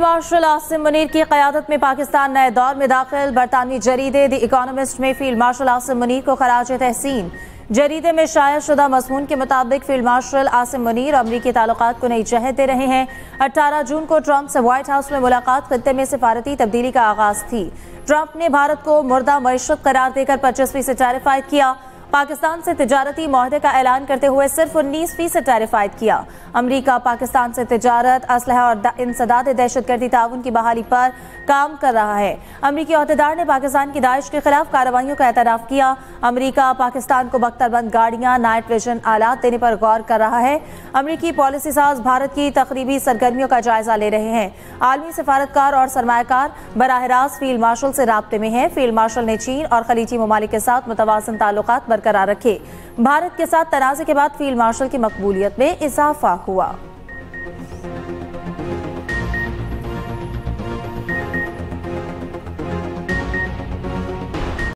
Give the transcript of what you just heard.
Martial Asim Munir की क़यादत में पाकिस्तान नए दौर में दाखिल। बरतानवी जरीदे द इकोनॉमिस्ट में फील्ड मार्शल आसिम मुनीर को खराज तहसीन। जरीदे में शाया शुदा मज़मून के मुताबिक फील्ड मार्शल आसिम मुनीर अमरीकी ताल्लुकात को नई जहत दे रहे हैं। 18 जून को ट्रंप से व्हाइट हाउस में मुलाकात खत्ते में सिफारती तब्दीली का आगाज थी। ट्रंप ने भारत को मुर्दा मईशत करार देकर 25% टैरिफाइड किया। पाकिस्तान से तिजारती मुआहदे का ऐलान करते हुए सिर्फ 19% टैरिफाइड किया। अमरीका पाकिस्तान से तिजारत, असलहा और इंसदाद दहशतगर्दी ताउन की बहाली पर काम कर रहा है। अमरीकी अहदेदार ने पाकिस्तान की दाइश के खिलाफ कार्रवाइयों का एतराफ़ किया। अमरीका पाकिस्तान को बख्तरबंद गाड़ियां, नाइट विजन आलात देने पर गौर कर रहा है। अमरीकी पॉलिसी साज भारत की तकरीबी सरगर्मियों का जायजा ले रहे हैं। आलमी सफारतकार और सरमायाकार बराह रास्त फील्ड मार्शल से राब्ते में हैं। फील्ड मार्शल ने चीन और खलीजी ममालिक के साथ मुतवाज़िन ताल्लुकात बरकरार रखे। भारत के साथ तनाज़े के बाद फील्ड मार्शल की मकबूलियत में इजाफा हुआ।